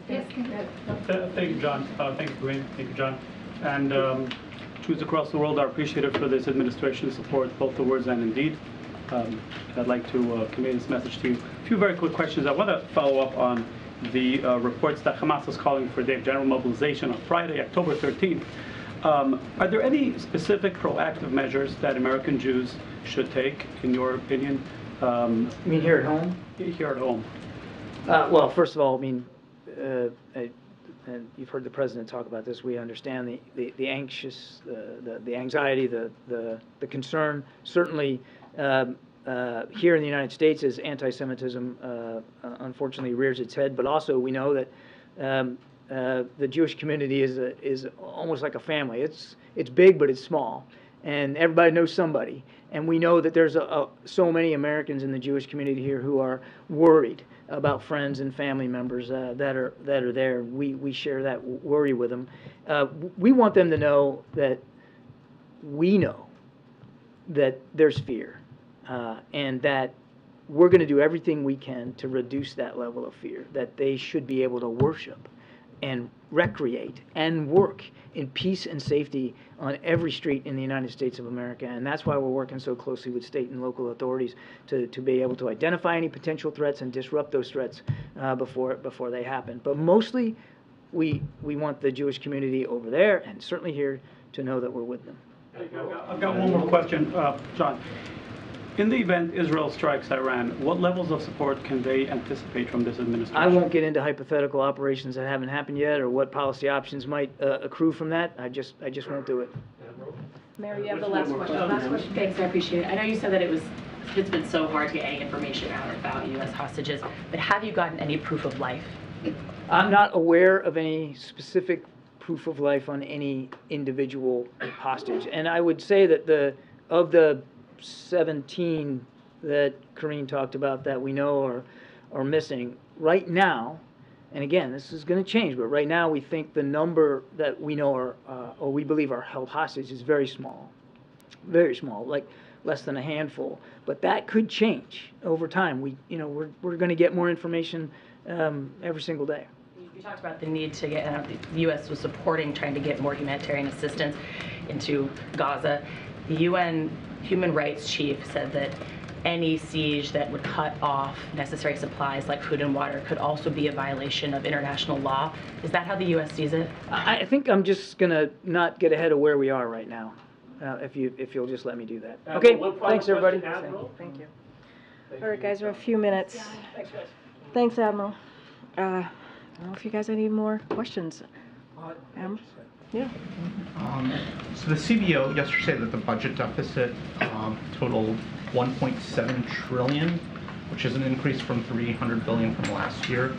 Thank you, John. Thank you, Karine. Thank you, John. And troops across the world are appreciative for this administration's support, both the words and in deed. I'd like to convey this message to you. A few very quick questions. I want to follow up on the reports that Hamas is calling for day of general mobilization on Friday, October 13th. Are there any specific proactive measures that American Jews should take, in your opinion? You mean here at home? Here at home. Well, first of all, I mean, and you've heard the president talk about this. We understand the anxious, the anxiety, the concern. Certainly, here in the United States as anti-Semitism unfortunately rears its head, but also we know that the Jewish community is almost like a family. It's big, but it's small, and everybody knows somebody. And we know that there's so many Americans in the Jewish community here who are worried about friends and family members that are there. We share that worry with them. We want them to know that we know that there's fear, and that we're going to do everything we can to reduce that level of fear, that they should be able to worship and recreate and work in peace and safety on every street in the United States of America. And that's why we're working so closely with state and local authorities to be able to identify any potential threats and disrupt those threats before they happen. But mostly, we want the Jewish community over there and certainly here to know that we're with them. I've got one more question, John. In the event Israel strikes Iran, what levels of support can they anticipate from this administration? I won't get into hypothetical operations that haven't happened yet or what policy options might accrue from that. I just won't do it. Mary, you have the last question. Thanks, I appreciate it. I know you said that it's been so hard to get any information out about U.S. hostages, but have you gotten any proof of life? I'm not aware of any specific proof of life on any individual hostage. And I would say that of the 17 that Karine talked about that we know are missing right now, and again, this is going to change, but right now we think the number that we know or we believe are held hostage is very small, like less than a handful. But that could change over time. We're going to get more information every single day. You talked about the need to get, the U.S. was supporting trying to get more humanitarian assistance into Gaza. The UN Human Rights Chief said that any siege that would cut off necessary supplies like food and water could also be a violation of international law. Is that how the U.S. sees it? I think I'm just going to not get ahead of where we are right now, if you'll just let me do that. Okay, thanks everybody. Thank you. All right, guys, we have a few minutes. Thanks, Admiral. I don't know if you guys have any more questions. Admiral? Yeah. So the CBO yesterday said that the budget deficit totaled 1.7 trillion, which is an increase from 300 billion from last year.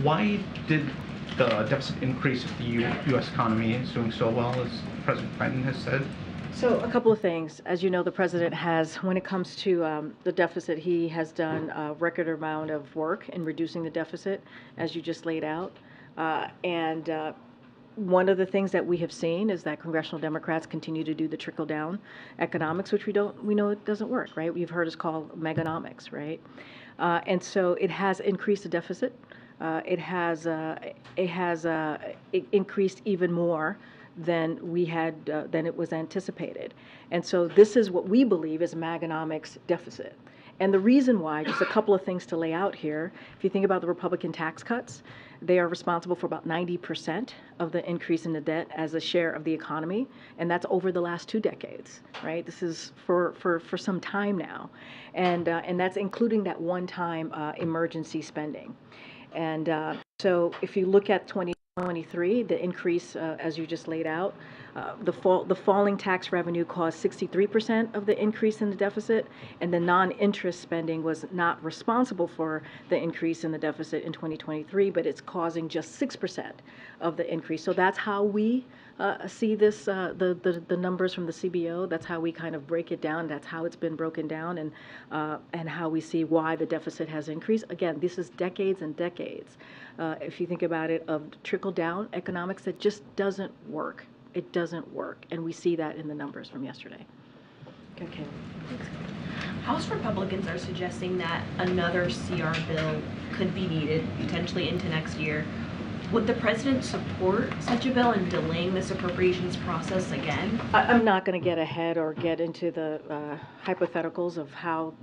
Why did the deficit increase if the U.S. economy is doing so well, as President Biden has said? So a couple of things. As you know, the president has, when it comes to the deficit, he has done a record amount of work in reducing the deficit, as you just laid out. One of the things that we have seen is that congressional Democrats continue to do the trickle-down economics, which we know it doesn't work, right? You've heard us call Meganomics, right? And so it has increased the deficit. It has increased even more than it was anticipated. And so this is what we believe is Meganomics deficit. And the reason why, just a couple of things to lay out here, if you think about the Republican tax cuts, they are responsible for about 90% of the increase in the debt as a share of the economy, and that's over the last 2 decades, right? This is for some time now, and that's including that one-time emergency spending. And so if you look at 2023, the increase, as you just laid out, the falling tax revenue caused 63% of the increase in the deficit, and the non-interest spending was not responsible for the increase in the deficit in 2023, but it's causing just 6% of the increase. So that's how we see this, the numbers from the CBO. That's how we kind of break it down. That's how it's been broken down, and how we see why the deficit has increased. Again, this is decades and decades, if you think about it, of trickle-down economics that just doesn't work. It doesn't work, and we see that in the numbers from yesterday. Okay. House Republicans are suggesting that another CR bill could be needed, potentially into next year. Would the president support such a bill and delaying this appropriations process again? I'm not going to get ahead or get into the hypotheticals of how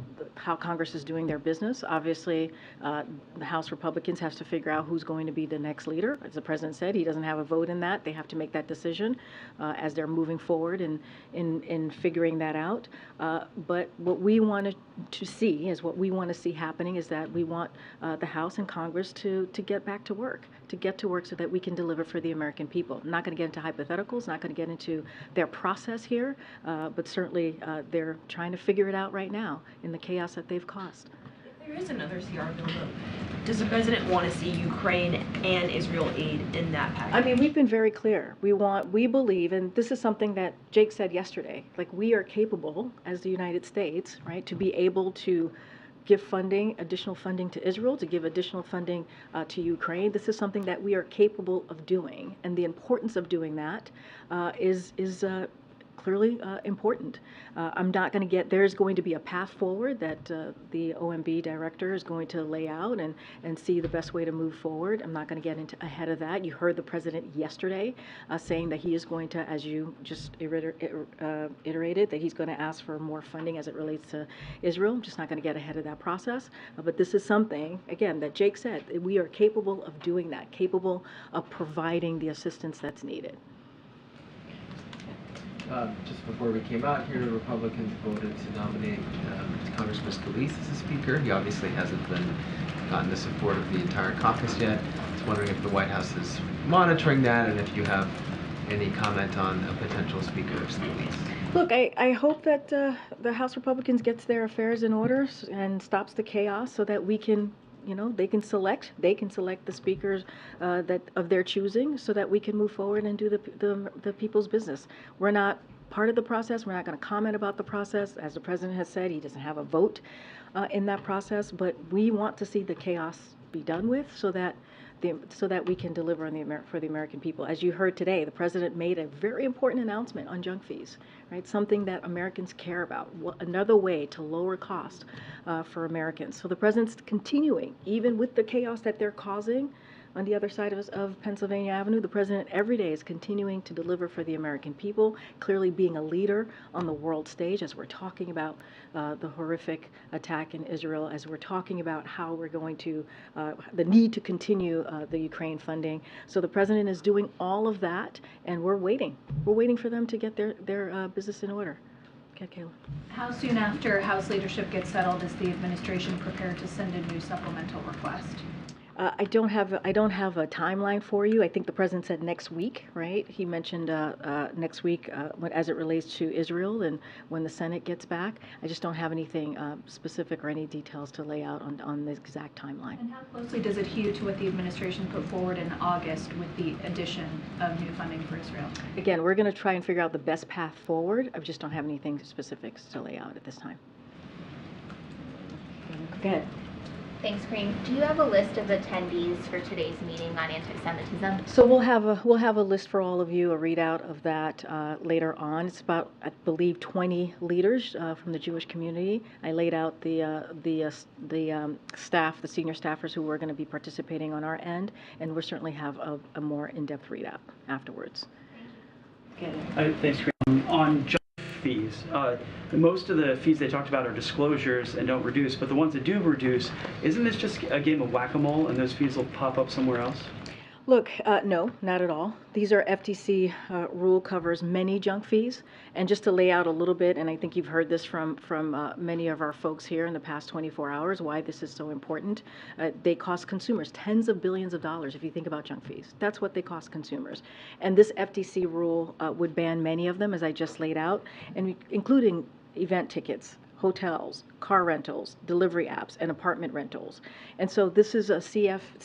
Congress is doing their business. Obviously, the House Republicans have to figure out who's going to be the next leader. As the president said, he doesn't have a vote in that. They have to make that decision as they're moving forward in figuring that out. But what we want to see happening is that we want the House and Congress to get back to work, to get get to work so that we can deliver for the American people. I'm not going to get into hypotheticals, not going to get into their process here, but certainly they're trying to figure it out right now in the chaos that they've caused. If there is another CR bill, though, does the president want to see Ukraine and Israel aid in that package? I mean, we've been very clear. We believe, and this is something that Jake said yesterday, like we are capable as the United States, right, to be able to give funding, additional funding to Israel, to give additional funding to Ukraine. This is something that we are capable of doing, and the importance of doing that is clearly important. I'm not going to get, there's going to be a path forward that the OMB director is going to lay out and see the best way to move forward. I'm not going to get into ahead of that. You heard the president yesterday saying that he is going to, as you just iterated, that he's going to ask for more funding as it relates to Israel. I'm just not going to get ahead of that process. But this is something, again, that Jake said, we are capable of doing that, capable of providing the assistance that's needed. Just before we came out here, Republicans voted to nominate Congressman Scalise as a speaker. He obviously hasn't gotten the support of the entire caucus yet. I was wondering if the White House is monitoring that and if you have any comment on a potential speaker of Scalise. Look, I hope that the House Republicans gets their affairs in order and stops the chaos so that we can, they can select the speakers that of their choosing so that we can move forward and do the people's business. We're not part of the process. We're not going to comment about the process. As the president has said, he doesn't have a vote in that process, but we want to see the chaos be done with so that we can deliver for the American people. As you heard today, the president made a very important announcement on junk fees, right? Something that Americans care about, another way to lower cost for Americans. So the president's continuing, even with the chaos that they're causing on the other side of Pennsylvania Avenue, the president every day is continuing to deliver for the American people, clearly being a leader on the world stage as we're talking about the horrific attack in Israel, as we're talking about how we're going to, the need to continue the Ukraine funding. So the president is doing all of that, and we're waiting. We're waiting for them to get their business in order. Okay, Kayla. How soon after House leadership gets settled is the administration prepared to send a new supplemental request? I don't have a timeline for you. I think the president said next week, right? He mentioned next week as it relates to Israel and when the Senate gets back. I just don't have anything specific or any details to lay out on the exact timeline. And how closely does it hew to what the administration put forward in August with the addition of new funding for Israel? Again, we're going to try and figure out the best path forward. I just don't have anything specifics to lay out at this time. Go ahead. Thanks, Karine. Do you have a list of attendees for today's meeting on anti-Semitism? So we'll have a list for all of you, a readout of that later on. It's about, I believe, 20 leaders from the Jewish community. I laid out the staff, the senior staffers who were going to be participating on our end, and we'll certainly have a more in-depth readout afterwards. Thanks, Karine. On junk fees, most of the fees they talked about are disclosures and don't reduce, but the ones that do reduce, isn't this just a game of whack-a-mole and those fees will pop up somewhere else? Look, no, not at all. These are FTC rule covers many junk fees. And just to lay out a little bit, and I think you've heard this from many of our folks here in the past 24 hours, why this is so important. They cost consumers tens of billions of dollars if you think about junk fees. That's what they cost consumers. And this FTC rule would ban many of them, as I just laid out, and including event tickets, hotels, car rentals, delivery apps, and apartment rentals. And so this is a CFPB's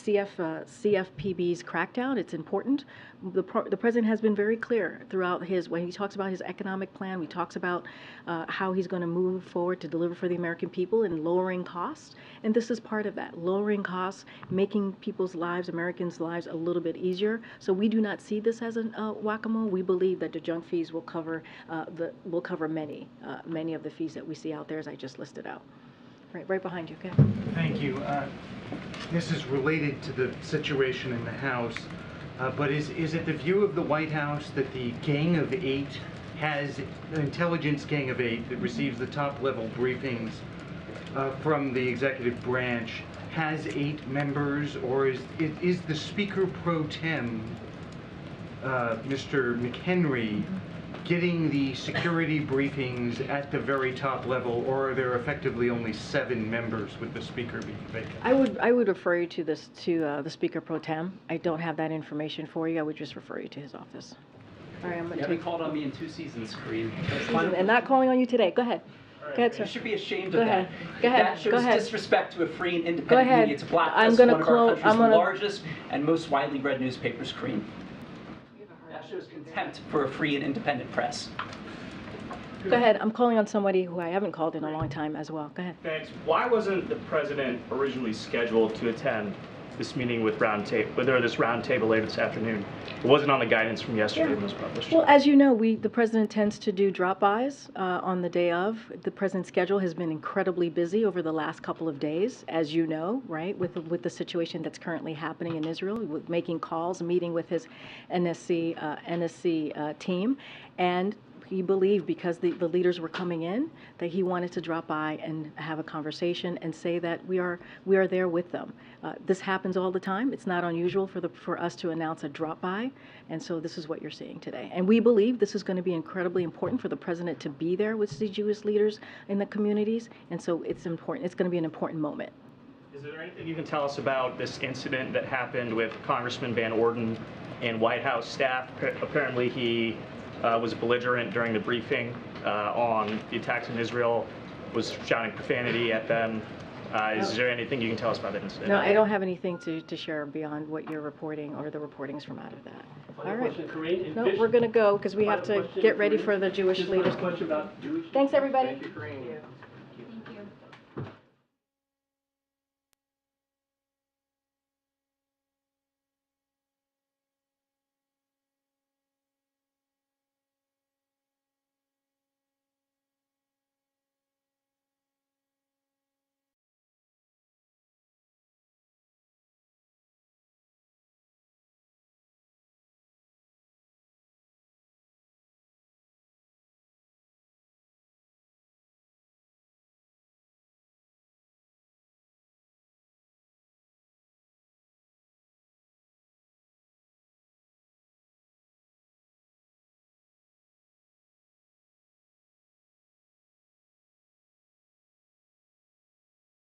crackdown. It's important. The president has been very clear throughout when he talks about his economic plan, he talks about how he's going to move forward to deliver for the American people and lowering costs. And this is part of that, lowering costs, making people's lives, Americans' lives, a little bit easier. So we do not see this as a whack-a-mole. We believe that the junk fees will cover many of the fees that we see out there, as I just listed out. Right behind you. Okay. Thank you. This is related to the situation in the House, but is it the view of the White House that the Gang of Eight has an intelligence Gang of Eight that receives the top-level briefings from the executive branch has 8 members, or is the Speaker pro tem, Mr. McHenry, getting the security briefings at the very top level, or are there effectively only 7 members with the speaker being vacant? I would refer you to this, to the Speaker Pro Tem. I don't have that information for you. I would just refer you to his office. All right, I'm going You to haven't take... called on me in 2 seasons, Karine. And not calling on you today. Go ahead. Go ahead, sir. You should be ashamed Go of ahead. that. Go ahead. That shows Go ahead. disrespect to a free and Go independent ahead. media. It's a black I'm one gonna of our country's I'm gonna- largest and most widely read newspapers, Karine. That shows contempt for a free and independent press. Go ahead. I'm calling on somebody who I haven't called in a long time as well. Go ahead. Thanks. Why wasn't the president originally scheduled to attend this meeting with this roundtable later this afternoon? It wasn't on the guidance from yesterday when it was published. Well, as you know, the president tends to do drop-bys on the day of. The president's schedule has been incredibly busy over the last couple of days, as you know, right, with the situation that's currently happening in Israel, with making calls, meeting with his NSC team, and he believed, because the leaders were coming in, that he wanted to drop by and have a conversation and say that we are there with them. This happens all the time. It's not unusual for us to announce a drop by, and so this is what you're seeing today. And we believe this is going to be incredibly important for the president to be there with the Jewish leaders in the communities, and so it's important. It's going to be an important moment. Is there anything you can tell us about this incident that happened with Congressman Van Orden and White House staff? Apparently he was belligerent during the briefing on the attacks in Israel, was shouting profanity at them. Is there anything you can tell us about that incident? No, I don't have anything to share beyond what you're reporting or the reportings from out of that. All right. No, we're going to go because we have to get ready for the Jewish leaders. Question about Jewish. Thanks, everybody. Thank you, Karine.